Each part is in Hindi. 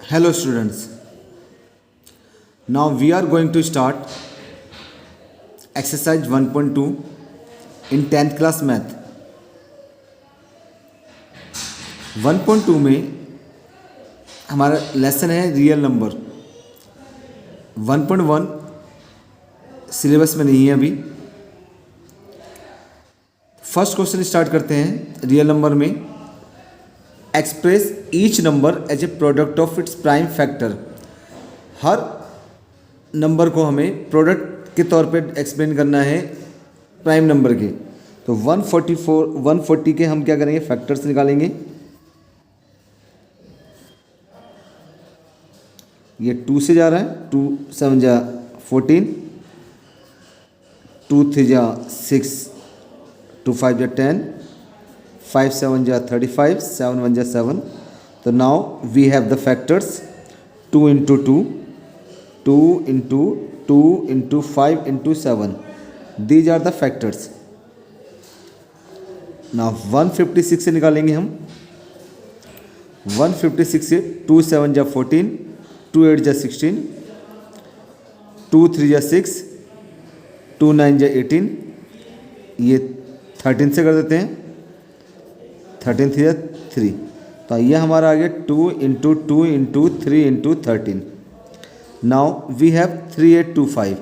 Hello students, now we are going to start exercise 1.2 in 10th class math. 1.2 में हमारा लेसन है रियल नंबर. 1.1 सिलेबस में नहीं है अभी. फर्स्ट क्वेश्चन स्टार्ट करते हैं रियल नंबर में. Express each number as a product of its prime factor. हर नंबर को हमें प्रोडक्ट के तौर पे एक्सप्लेन करना है प्राइम नंबर के. तो 140 के हम क्या करेंगे, फैक्टर्स निकालेंगे. ये 2 से जा रहा है, 2 7 जा 14, 2 3 जा 6, 2 5 जा 10, 5 7 जा 35, 7 1 जा 7. तो now we have the factors 2 into 2, 2 into 2 into 5 into 7. These are the factors. Now 156 से निकालेंगे हम. 156 से 2 7 जा 14, 2 8 जा 16, 2 3 जा 6, 2 9 जा 18. ये 13 से कर देते हैं. 13 3 जा 3. तो ये हमारा आ गया 2 into 2 into 3 into 13. Now we have 3825.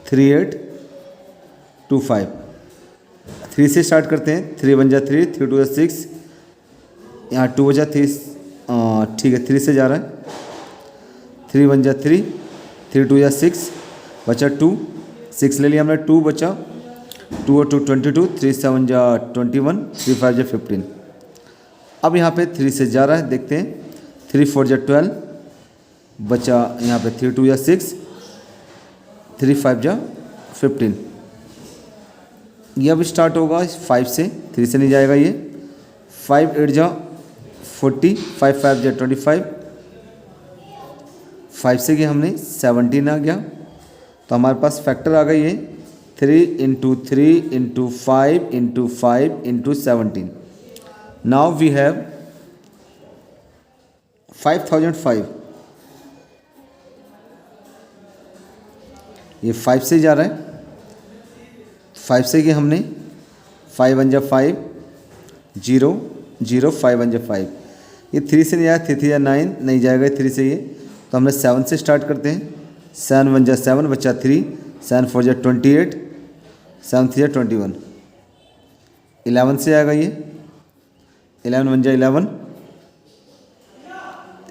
3825. 3 से स्टार्ट करते हैं. 3 1 जा 3, 3 2 जा 6, यहाँ 2 बजा 3. ठीक है, 3 से जा रहा है. 3 1 जा 3, 3 2 जा 6, बचा 2. 6 ले लिया हमने, 2 बचा. 2 और 2 22, 3 7 जा 21, 3 5 जा 15. अब यहाँ पे 3 से जा रहा है, देखते हैं. 3 4 जा 12, बचा यहाँ पे 3 2 जा 6, 3 5 जा 15. ये अब स्टार्ट होगा 5 से, 3 से नहीं जाएगा ये. 5 8 जा 40, 5 5 जा 25. 5 से गया हमने 17 आ गया. तो हमारे पास फैक्टर आ गई है 3 into 3 into 5 into 5 into 17. Now we have 5005. ये 5 से जा रहा है. 5 से कि हमने 5 1 जा 5, 0 0, 5 1 जा 5. ये 3 से नहीं आया, 3 3 जा 9, नहीं जाएगा 3 से ये. तो हमने 7 से स्टार्ट करते हैं. 7 1 जा 7, बचा 3, 7 4 जा 28, 7 3 जा 21. 11 से आएगा ये. 11 1 जा 11,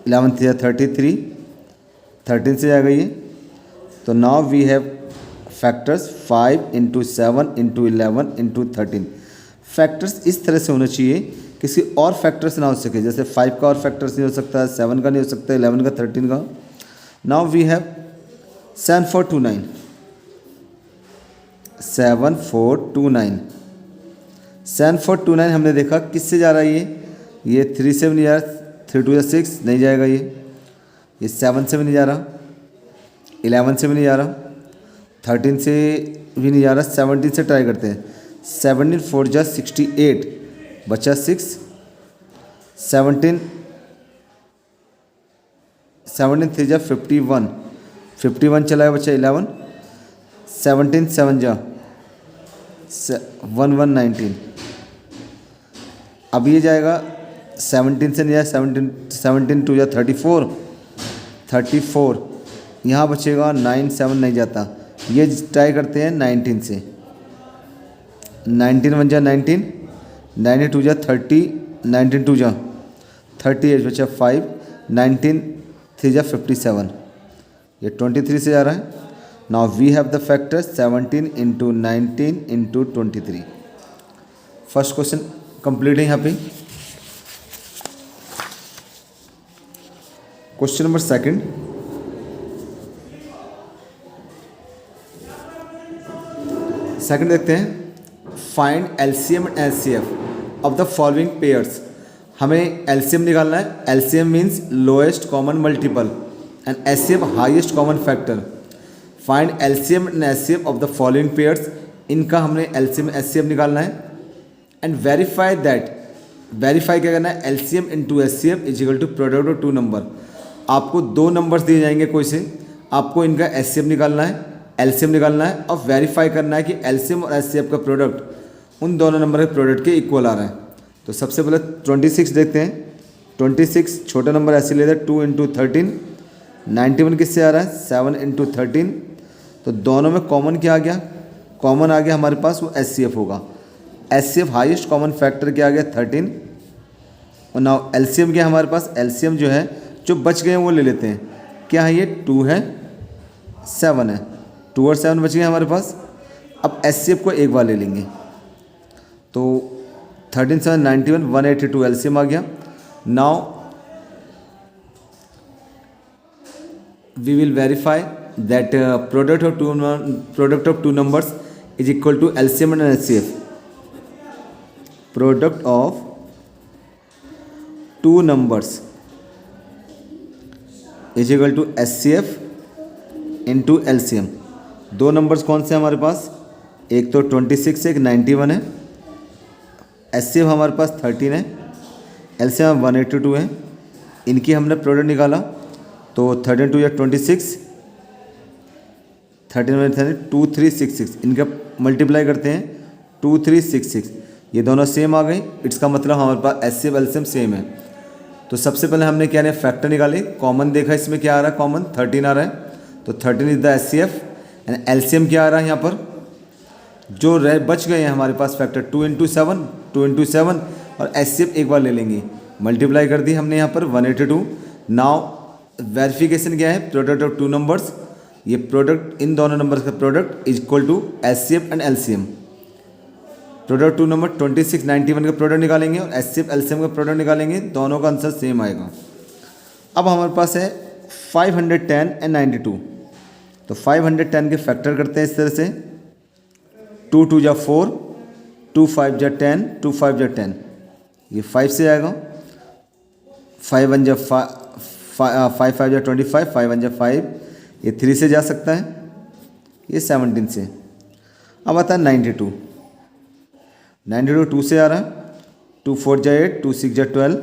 11 3 जा 33, 13 से आएगा ये. तो now we have factors 5 into 7 into 11 into 13. Factors इस तरह से होना चाहिए किसी और फैक्टर्स ना हो सके. जैसे 5 का और फैक्टर्स नहीं हो सकता, 7 का नहीं हो सकता, 11 का, 13 का. Now we have 7429. 7429. 7429 हमने देखा किससे जा रहा है ये 3 से भी नहीं जा रहा, 3 2 जा 6, नहीं जाएगा ये 7 से भी नहीं जा रहा, 11 से भी नहीं जा रहा, 13 से भी नहीं जा रहा. 17 से ट्राई करते हैं. 17 4 जा 68, बचा 6. 17 3 जा 51, 51 चला, बचा 11. 17 7 जा 1 1 19. अब ये जाएगा 17 से नहीं जाए. 17 2 जा 34, 34. यहाँ बचेगा 9 7 नहीं जाता. ये ट्राई करते हैं 19 से. 19 1 जा 19, 19 2 जा 30, 19 2 जा 38, बचा 5, 19 3 जा 57. ये 23 से जा रहा है. Now we have the factor 17 into 19 into 23. First question complete है यहाँ पे. Question number second. सेकंड देखते हैं. Find LCM and LCF of the following pairs. हमें LCM निकालना है. LCM means lowest common multiple and HCF highest common factor. Find LCM and HCF of the following pairs. इनका हमने LCM HCF निकालना है. एंड वेरीफाई दैट वेरीफाई क्या करना है, LCM into HCF is equal to product of two number. आपको दो नंबर्स दिए जाएंगे कोई से, आपको इनका एचसीएफ निकालना है, एलसीएम निकालना है और वेरीफाई करना है कि एलसीएम और एचसीएफ का प्रोडक्ट उन दोनों नंबर के प्रोडक्ट के इक्वल आ रहा है। तो सबसे पहले 26 देखते हैं। 26 छोटा नंबर ऐसे लेते हैं 2 इंटू 13। 91 किससे आ रहा है, 7 इंटू 13। तो दोनों में कॉमन क्या आ गया, कॉमन आ गया हमारे पास वो एचसीएफ होगा। एचसीएफ हाईएस्ट कॉमन फैक्टर क्या आ गया 13। और नाउ एलसीएम क्या है हमारे पास, एलसीएम जो है जो बच गए हैं वो ले लेते हैं। क्या है ये, 2 है 7 है, 2 और 7 बच गए हमारे पास। अब एचसीएफ को एक बार ले लेंगे तो 13 7 91 182 एलसीएम आ गया। Now we will verify that product of two numbers is equal to LCM and HCF. Product of two numbers is equal to HCF into LCM. दो नंबर्स कौन से हैं हमारे पास, एक तो 26 एक 91 है, एचसीएफ हमारे पास 13 है, एलसीएम 182 है। इनकी हमने प्रोडक्ट निकाला तो 13 2 या 26, 13 2366, इनका मल्टीप्लाई करते हैं 2366, ये दोनों सेम आ गई। इसका मतलब हमारे पास एचसीएफ एलसीएम सेम है। तो सबसे पहले हमने क्या है फैक्टर निकाले, कॉमन देखा, इसमें क्या आ रहा है, कॉमन 13 आ रहा है। तो 13 is the HCF and LCM क्या आ रहा है यहाँ पर, जो रह बच गए हैं हमारे पास फैक्टर 2 इंटू 7 और एचसीएफ एक बार ले लेंगे, मल्टीप्लाई कर दी हमने यहाँ पर 182। नाउ वेरिफिकेशन क्या है, प्रोडक्ट ऑफ टू नंबर्स, ये प्रोडक्ट इन दोनों नंबर्स का product is equal to HCF and LCM. Product two number 26 91 का प्रोडक्ट निकालेंगे और एचसीएफ एलसीएम का प्रोडक्ट निकालेंगे, दोनों का आंसर सेम आएगा। अब हमारे पास है 510 एंड 92। तो 510 के फैक्टर करते हैं इस तरह से, 2 2 जा 4, 2 5 जा 10, 2 5 जा 10, ये 5 से आएगा। 5 1 जा 5 5 जा 25, 5 1 जा 5, ये 3 से जा सकता है, ये 17 से। अब आता है 92, 2 से आ रहा है, 2 4 जा 8, 2 6 जा 12,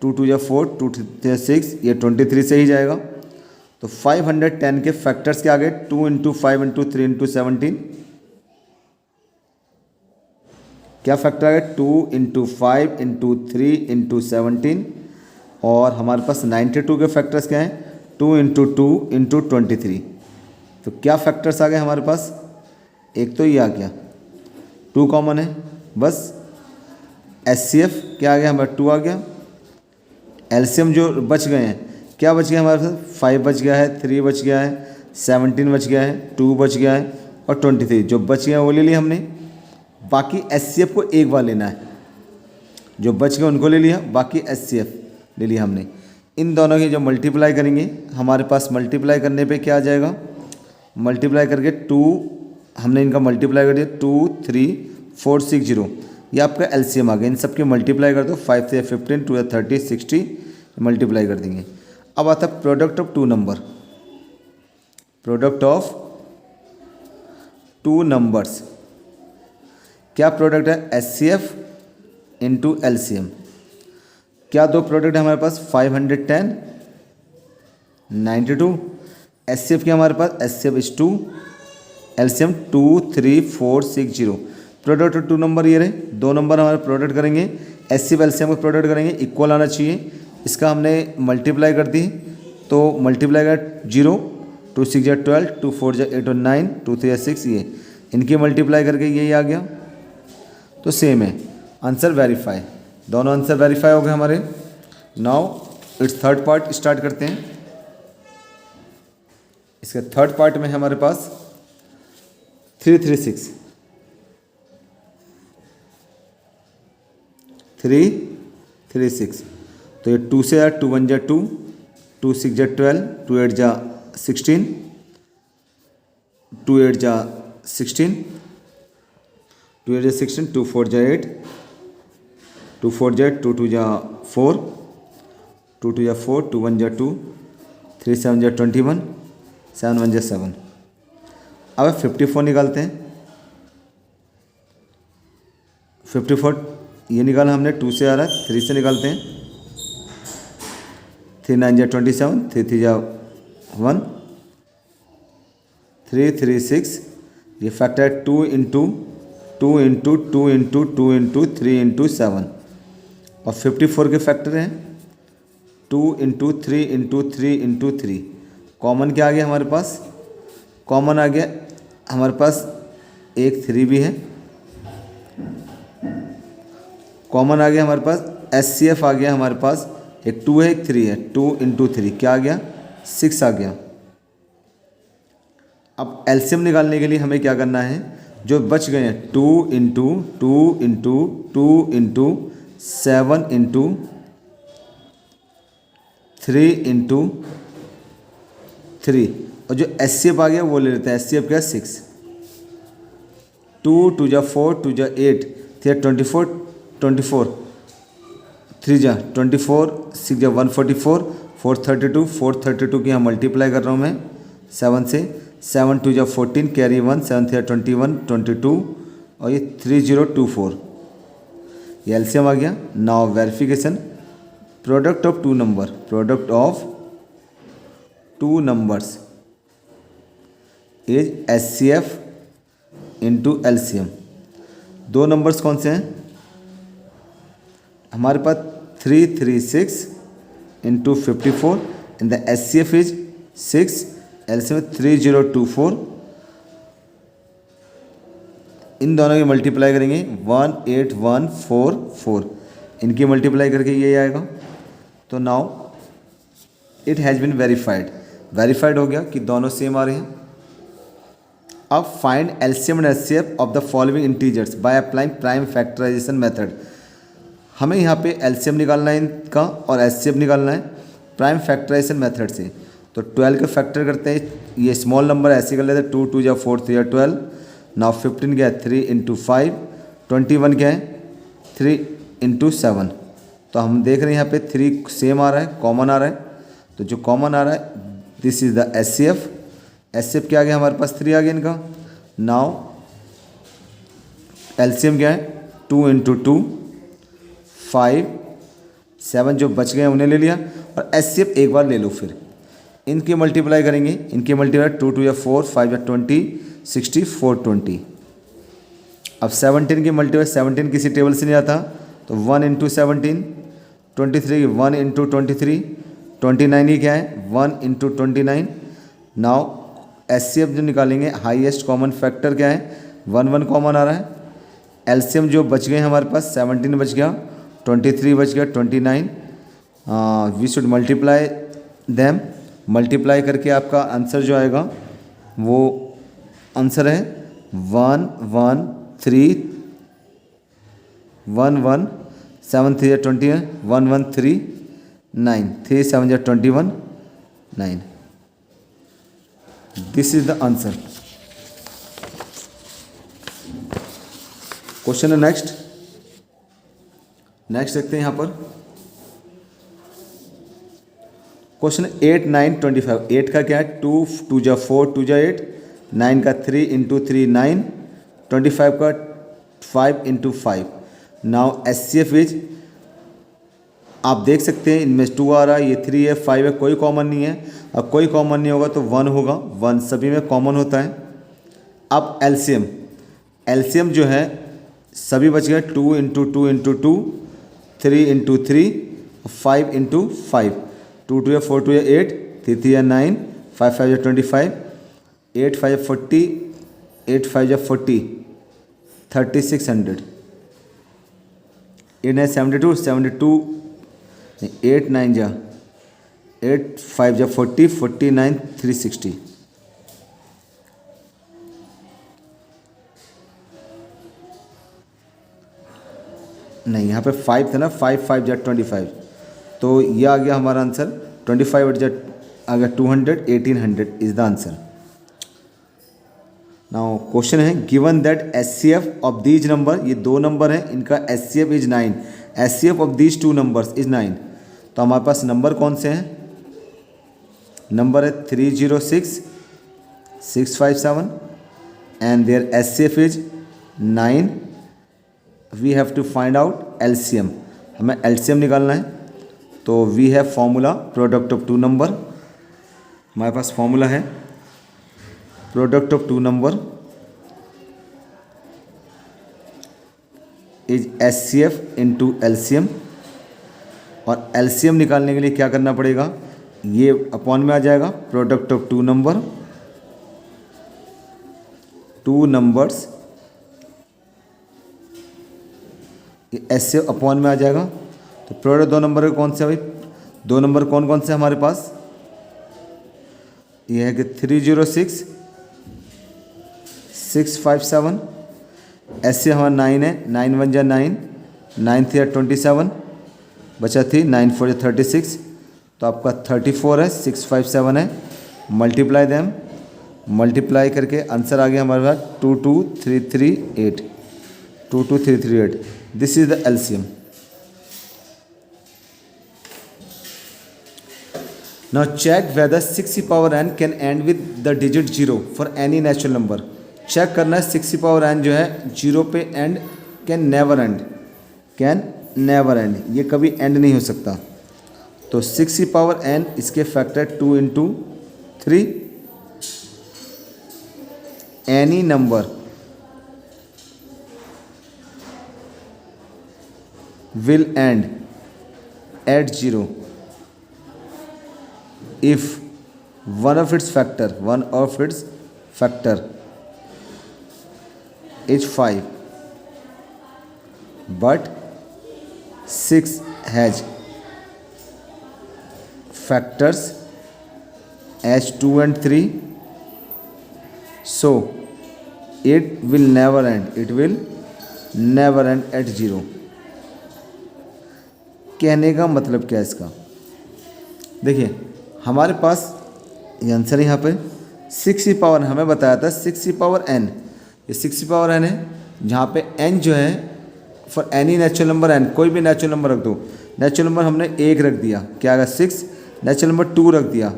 2 2 जा 4, 2 3 जा 6, ये 23 से ही जाएगा। तो 510 के फैक्टर्स क्या आ गए, 2 इंटू 5 इंटू 3 इंटू 17, क्या फैक्टर आ गया 2 इंटू 5 इंटू 3 इंटू 17। और हमारे पास 92 के फैक्टर्स क्या हैं, 2 इंटू 2 इंटू 23। तो क्या फैक्टर्स आ गए हमारे पास, एक तो ये आ गया 2 कॉमन है बस, एचसीएफ क्या आ गया हमारा 2 आ गया, एलसीएम जो बच गए हैं क्या बच गया हमारे पास, 5 बच गया है, 3 बच गया है, 17 बच गया है, 2 बच गया है और 23 जो बच गया वो ले लिया हमने। बाकी एचसीएफ को एक बार लेना है, जो बच गए उनको ले लिया, बाकी एचसीएफ ले लिया हमने। इन दोनों की जो मल्टीप्लाई करेंगे हमारे पास, मल्टीप्लाई करने पे क्या आ जाएगा, मल्टीप्लाई करके 2 हमने इनका मल्टीप्लाई कर दिया, 2 3 4 6 0, ये आपका एलसीएम आ गया। इन सब के मल्टीप्लाई कर दो, 5 से 15, 2 या 30 60 मल्टीप्लाई कर देंगे। अब आता है product of two number, product of two numbers, क्या प्रोडक्ट है, एचसीएफ इंटू एलसीएम। क्या दो प्रोडक्ट है हमारे पास, 510 92, एचसीएफ क्या हमारे पास, HCF is 2, LCM 2 3 4 6 0। Product of two number ये रहे, दो नंबर हमारे प्रोडक्ट करेंगे, एचसीएफ एलसीएम का प्रोडक्ट करेंगे, इक्वल आना चाहिए। इसका हमने मल्टीप्लाई कर दी तो मल्टीप्लाई कर 0, 2 6 जा 12, 2 4 जा 8 और 9, 2 3 जा 6, ये इनकी मल्टीप्लाई करके यही आ गया। तो सेम है, आंसर वेरीफाई, दोनों आंसर वेरीफाई हो गए हमारे। Now it's third part start करते हैं। इसके थर्ड पार्ट में है हमारे पास 336, 336। तो ये 2 से 2 1 जा 2, 2 6 जा 12, 2 8 जा 16, 2 8 जा 16, 2 8 जा 16, 2 4 जा 8, 2 4 जा 8, 2 2 जा 4, 2 2 जा 4, 2 1 जा 2, 3 7 जा 21, 7 1 जा 7। अब 54 निकालते हैं। 54 ये निकाला हमने, 2 से आ रहा है, 3 से निकालते हैं। 3 9 जा 27, 3 3 जा 1, 3 3 6, ये फैक्टर है 2 into 2 into 2 into 2 into 3 into 7, और 54 के फैक्टर हैं 2 इंटू 3 इंटू 3 इंटू 3। कॉमन क्या आ गया हमारे पास? कॉमन आ गया हमारे पास एक 3 भी है, कॉमन आ गया हमारे पास। HCF आ गया हमारे पास, एक 2 है एक 3 है, 2 इंटू 3 क्या आ गया? 6 आ गया। अब एलसीएम निकालने के लिए हमें क्या करना है? जो बच गए हैं 2 into 2 into 2 into 7 into 3 into 3, और जो HCF आ गया वो ले लेते हैं। HCF क्या? 6। 2 2 जा 4, 2 जा 8, 3 24, 24, 3 जा 24, 6 जा 144, 432, 432 की यहाँ मल्टीप्लाई कर रहा हूँ मैं 7 से। 7 2 जा 14, कैरी 1, 7 3 21, 22, और ये 3024, ये एलसीएम आ गया। Now verification, product of two number, product of two numbers is HCF into LCM। दो नंबर्स कौन से हैं हमारे पास? 336 into 54, and the HCF is 6, LCM 3024। इन दोनों की मल्टीप्लाई करेंगे 18144, इनकी मल्टीप्लाई करके ये आएगा। तो now it has been verified, verified हो गया कि दोनों सेम आ रहे हैं। अब find LCM and HCF of the following integers by applying prime factorisation method. हमें यहाँ पे LCM निकालना है इनका और HCF निकालना है प्राइम फैक्टराइजेशन मेथड से। तो 12 के फैक्टर करते हैं, ये स्मॉल नंबर ऐसे कर लेते हैं, 2 2 जा 4, 3 जा 12। नाउ 15 क्या है? 3 इंटू 5, 21 क्या है? 3 इंटू 7। तो हम देख रहे हैं यहाँ पे 3 सेम आ रहा है, कॉमन आ रहा है। तो जो कॉमन आ रहा है this is the HCF। HCF क्या आ गया हमारे पास? 3 आ गया इनका। नाउ LCM क्या है? 2 इंटू 2 5, 7 जो बच गए उन्हें ले लिया, और HCF एक बार ले लो। फिर इनकी मल्टीप्लाई करेंगे, इनकी मल्टीप्लाई 2 2 या 4, 5 या 20, 60, 420। अब 17 की मल्टीप्लाई, 17 किसी टेबल से नहीं आता, तो 1 इंटू 17, 23 1 इंटू 23, 29 ही क्या है? 1 इंटू 29। नाउ HCF जो निकालेंगे, हाईएस्ट कॉमन फैक्टर क्या है? 1 1 कॉमन आ रहा है। LCM जो बच गए हमारे पास 17 बच गया, 23 बच गया, 29। We should multiply them, multiply करके आपका आंसर जो आएगा वो आंसर है 1 1 3 1 1 7 3 20, 1 1 3 9, 3 7 21 9। This is the answer. Question है नेक्स्ट देखते हैं यहाँ पर। क्वेश्चन 8 9 25। 8 का क्या है? 2 2 जा 4, 2 जा 8, 9 का 3 इंटू 3 9, 25 का 5 इंटू 5। नाउ HCF इज, आप देख सकते हैं इनमें 2 आ रहा है, ये 3 है, 5 है, कोई कॉमन नहीं है। अब कोई कॉमन नहीं होगा तो 1 होगा, 1 सभी में कॉमन होता है। अब LCM जो है सभी बच गए, 2 इंटू 2 इंटू 2, 3 इंटू 3, 5 इंटू 5। 2 2 या 4 2 या 8, 3 3 या 9, 5 5 या 25, 8 5 या 40, 8 5 या 40, 3600। 8 9 72, 72 8 9 जा 8 5 जा 40, 49 360। नहीं, यहाँ पे 5 था ना, 5 5 जा 25, तो ये आ गया हमारा आंसर। 25 जा आ गया 200, 1800 is the answer. Now question है given that HCF of these number, ये दो नंबर हैं, इनका HCF is 9, HCF of these two numbers is 9। तो हमारे पास नंबर कौन से हैं? नंबर है 306 657 and their HCF is 9। We have to find out LCM, हमें एलसीएम निकालना है। तो we have formula product of two number, हमारे पास फॉर्मूला है product of two number is HCF into LCM. और एलसीएम निकालने के लिए क्या करना पड़ेगा, ये अपॉन में आ जाएगा product of two number, two numbers, ये एचसीएफ अपॉन में आ जाएगा। तो प्रोडक्ट दो नंबर कौन से है भाई, दो नंबर कौन कौन से हमारे पास, ये है कि 306 657, ऐसे हमारा 9 है, 9 1 जा 9, 9 3 27, बचा थी 9 4 36, तो आपका 34 है, 657 है, मल्टीप्लाई दैम, मल्टीप्लाई करके आंसर आ गया हमारे पास 22338, 22338। This is the LCM. Now check whether 6 power n can end with the digit 0 for any natural number. Check करना है 6 पावर n जो है 0 पे and can never end, can never end, ये कभी एंड नहीं हो सकता। तो 6 पावर n इसके factor 2 into 3, any number will end at 0 if one of its factor is 5 but 6 has factors as 2 and 3, so it will never end at 0। कहने का मतलब क्या है इसका, देखिए हमारे पास ये आंसर यहाँ पे 6 पावर, हमें बताया था 6 पावर n, ये 6 पावर n है, जहाँ पे n जो है for any natural number n, कोई भी नेचुरल नंबर रख दो। नेचुरल नंबर हमने 1 रख दिया, क्या आएगा 6, नेचुरल नंबर 2 रख दिया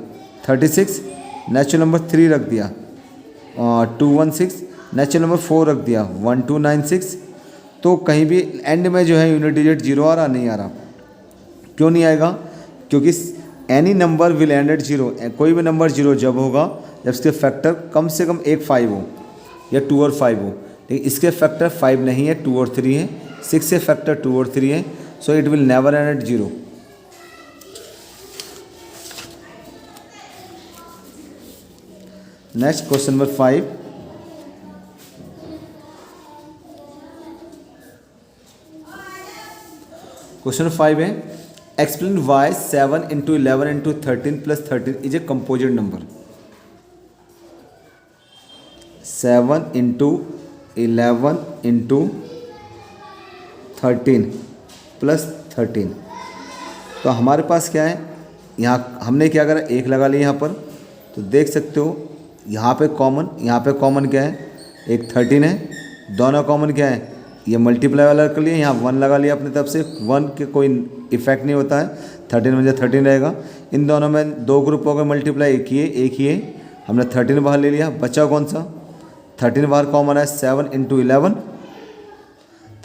36, नेचुरल नंबर 3 रख दिया 216, नेचुरल नंबर 4 रख दिया 1296। तो कहीं भी एंड में जो है यूनिट डिजिट 0 आ रहा, नहीं आ रहा। क्यों नहीं आएगा, क्योंकि any number will end at 0, कोई भी नंबर 0 जब होगा जब इसके फैक्टर कम से कम एक 5 हो या 2 और 5 हो, लेकिन इसके फैक्टर 5 नहीं है, 2 और 3 है, 6 से फैक्टर 2 और 3 है, so it will never end at 0। Next question number 5, question 5 है explain why 7 into 11 into 13 plus 13 is a composite number. 7 into 11 into 13 plus 13, तो हमारे पास क्या है, यहाँ हमने क्या करा, 1 लगा लिया यहाँ पर। तो देख सकते हो यहाँ पे कॉमन क्या है, एक 13 है, दोनों कॉमन क्या है, ये मल्टीप्लाई वाला कर लिए, यहाँ 1 लगा लिया अपनी तरफ से, 1 के कोई इफेक्ट नहीं होता है, 13 में 13 रहेगा। इन दोनों में दो ग्रुप हो गए मल्टीप्लाई, एक ही है, हमने 13 बाहर ले लिया, बचा कौन सा, 13 बाहर कॉमन है, 7 इंटू 11,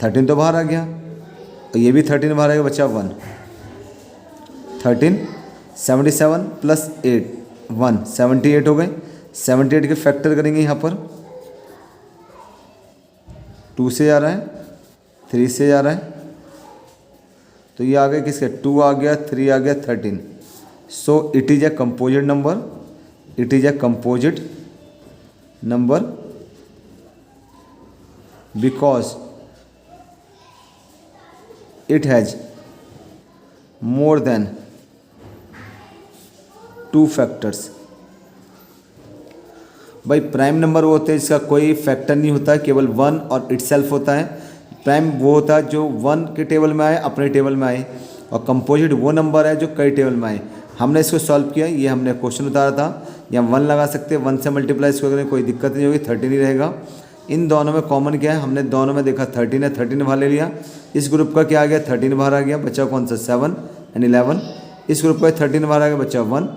13 तो बाहर आ गया, और ये भी 13 बाहर आ गया, बचा 1, 13 77 प्लस 8 1 78 हो गए। 78 के फैक्टर करेंगे यहाँ पर, 2 से जा रहा है, 3 से जा रहा है, तो ये आ गया किसके, 2 आ गया, 3 आ गया, 13। So it is a composite number, it is a composite number because it has more than 2 factors. भाई प्राइम नंबर वो होते हैं जिसका कोई फैक्टर नहीं होता है, केवल 1 और इटसेल्फ होता है। प्राइम वो होता है जो 1 के टेबल में आए, अपने टेबल में आए, और कंपोजिट वो नंबर है जो कई टेबल में आए। हमने इसको सॉल्व किया, ये हमने क्वेश्चन उतारा था, यहाँ 1 लगा सकते हैं, 1 से मल्टीप्लाई इसको करें कोई दिक्कत नहीं होगी, 13 ही रहेगा। इन दोनों में कॉमन क्या है, हमने दोनों में देखा 13 है, 13 बाहर ले लिया। इस ग्रुप का क्या आ गया, 13 बाहर आ गया, बचा कौन सा 7 एंड 11। इस ग्रुप का 13 बाहर आ गया, बचा 1,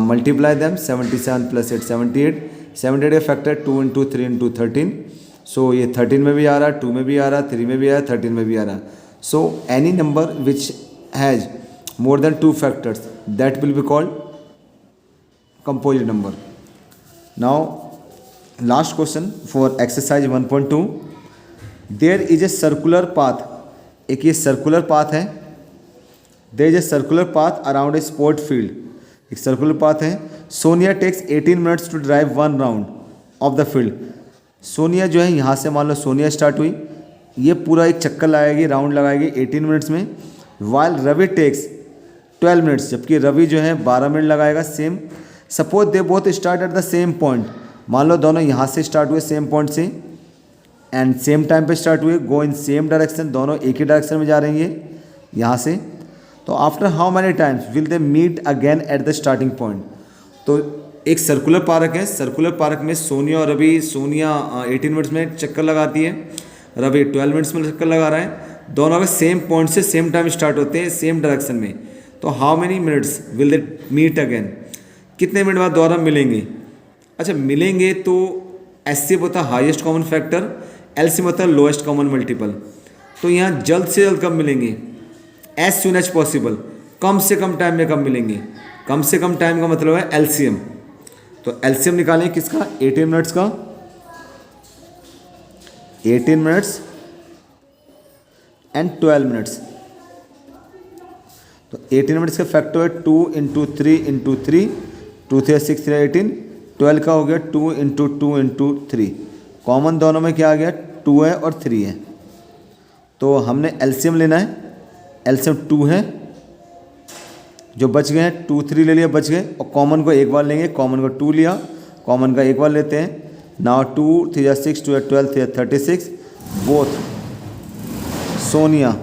मल्टीप्लाई दैम 77 प्लस 8 78, 78 का फैक्टर 2 इंटू 3 इंटू 13। सो ये 13 में भी आ रहा है, 2 में भी आ रहा है, 3 में भी आ रहा है, 13 में भी आ रहा है। So any number which has more than two factors, that will be called composite number. Now last question for exercise 1.2. There is a circular path. एक ये सर्कुलर पाथ है. There is a circular path around a sport field. एक सर्कुलर पाथ है. Sonia takes 18 minutes to drive 1 round of the field. Sonia जो है यहाँ से मान लो सोनिया स्टार्ट हुई, ये पूरा एक चक्कर लगाएगी, राउंड लगाएगी 18 मिनट्स में. वाइल रवि टेक्स 12 मिनट्स, जबकि रवि जो है 12 मिनट लगाएगा. Same suppose they both start at the same point. मान लो दोनों यहाँ से स्टार्ट हुए सेम पॉइंट से एंड सेम टाइम पे स्टार्ट हुए. गो इन सेम डायरेक्शन, दोनों एक ही डायरेक्शन में जा रही है यहाँ से. तो after how many times will they meet again at the starting point. तो एक सर्कुलर पार्क है. सर्कुलर पार्क में सोनिया और रवि, सोनिया 18 मिनट्स में चक्कर लगाती है, रवि 12 मिनट्स में चक्कर लगा रहा है. दोनों अगर सेम पॉइंट से सेम टाइम स्टार्ट होते हैं सेम डायरेक्शन में, तो how many minutes will they meet again, कितने मिनट बाद दोबारा मिलेंगे. अच्छा मिलेंगे तो एचसीएफ होता है हाईएस्ट कॉमन फैक्टर, एलसीएम होता है लोएस्ट कॉमन मल्टीपल. तो यहाँ जल्द से जल्द कब मिलेंगे, एज सुन एज पॉसिबल, कम से कम टाइम में कब मिलेंगे. कम से कम टाइम का मतलब है एलसीएम. तो एलसीएम निकालें किसका, 18 मिनट्स का. 18 मिनट्स एंड 12 मिनट्स. तो 18 मिनट्स का फैक्टर है 2 इंटू 3 इंटू 3, 2 3 6 3 18. 12 का हो गया 2 इंटू 2 इंटू 3. कॉमन दोनों में क्या आ गया, 2 है और 3 है. तो हमने एलसीएम लेना है. एलसीएम 2 है, जो बच गए हैं 2 3 ले लिया, बच गए. और कॉमन को एक बार लेंगे, कॉमन को 2 लिया, कॉमन का एक बार लेते हैं. Now 2 3 6 2 12 3 36. Both Sonia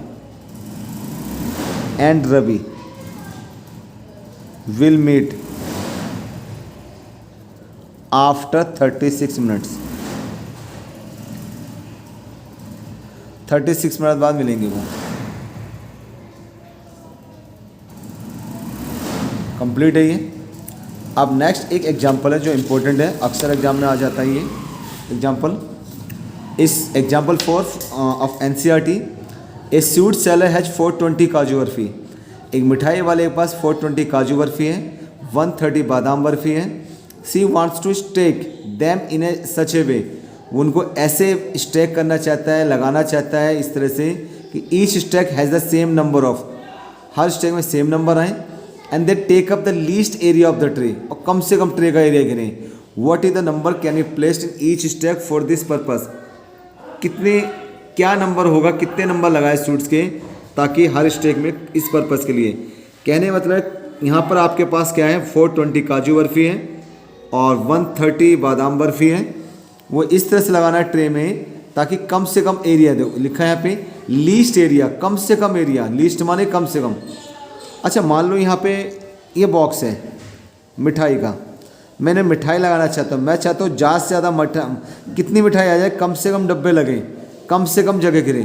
and Ravi will meet after 36 minutes. 36 minute बाद मिलेंगे वो. कंप्लीट है ये. अब नेक्स्ट एक एग्जांपल है जो इम्पोर्टेंट है, अक्सर एग्जाम में आ जाता है ये एग्जांपल. इस example 4 of NCERT. A sweet seller has 420 काजू बर्फी. एक मिठाई वाले के पास 420 काजू बर्फी है, 130 बादाम बर्फी है. She wants to stack them in a such a way. उनको ऐसे स्टेक करना चाहता है, लगाना चाहता है इस तरह से कि each stack has the same number of, हर स्टेक में सेम नंबर आए. And they take up the least area of the tray, और कम से कम ट्रे का एरिया गिरें. What is the number can you placed in each stack for this purpose. कितने, क्या नंबर होगा, कितने नंबर लगाए स्वीट्स के ताकि हर स्टेक में इस पर्पस के लिए. कहने मतलब यहाँ पर आपके पास क्या है, 420 काजू बर्फी है और 130 बादाम बर्फी है. वो इस तरह से लगाना है ट्रे में ताकि कम से कम एरिया दो. लिखा है यहाँ पे लीस्ट एरिया, कम से कम एरिया. लीस्ट माने कम से कम. अच्छा मान लो यहाँ पे ये बॉक्स है मिठाई का, मैंने मिठाई लगाना चाहता हूँ. मैं चाहता हूँ ज़्यादा से ज़्यादा कितनी मिठाई आ जाए, कम से कम डब्बे लगे, कम से कम जगह घिरे.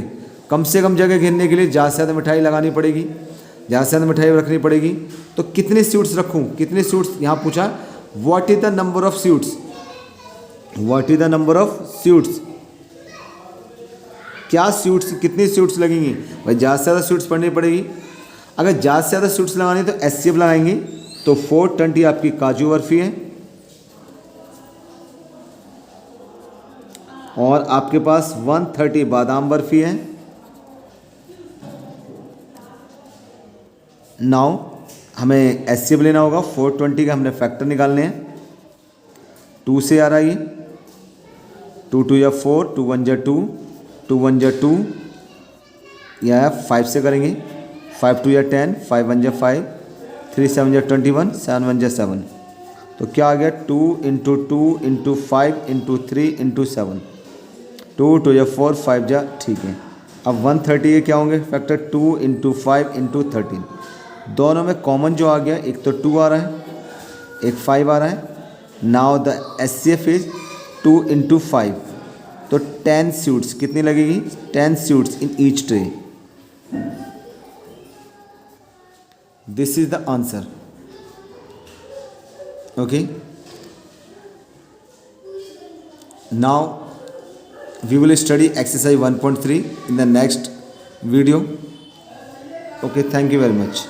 कम से कम जगह घेरने के लिए ज़्यादा से ज़्यादा मिठाई लगानी पड़ेगी, ज़्यादा से ज़्यादा मिठाई रखनी पड़ेगी. तो कितने स्वीट्स रखूँ, कितने स्वीट्स, यहाँ पूछा what is the number of sweets. What is the number of sweets, क्या स्वीट्स, कितनी स्वीट्स लगेंगी. भाई ज़्यादा से ज़्यादा स्वीट्स पढ़नी पड़ेगी. अगर ज़्यादा से ज़्यादा स्वीट्स लगानी तो एचसीएफ लगाएंगे. तो 420 आपकी काजू बर्फी है और आपके पास 130 बादाम बर्फी है. नाउ हमें एचसीएफ लेना होगा. 420 का हमने फैक्टर निकालने हैं. 2 से आ रहा है ये, 2 2 या 4, 2 1 जा 2, 2 1 जा 2, या 5 से करेंगे. 5 2 या 10, 5 1 जा 5, 3 7 जा 21, 7 1 जा 7. तो क्या आ गया, 2 इंटू 2 इंटू 5 इंटू 3 इंटू 7. 2 2 या 4, 5 जा, ठीक है. अब 130 के क्या होंगे फैक्टर, 2 इंटू 5 इंटू 13. दोनों में कॉमन जो आ गया, एक तो 2 आ रहा है, एक 5 आ रहा है. Now the HCF is 2 into 5. तो 10 स्वीट्स कितनी लगेगी, 10 sweets in each tray. This is the answer. Okay, now we will study exercise 1.3 in the next video. Okay, thank you very much.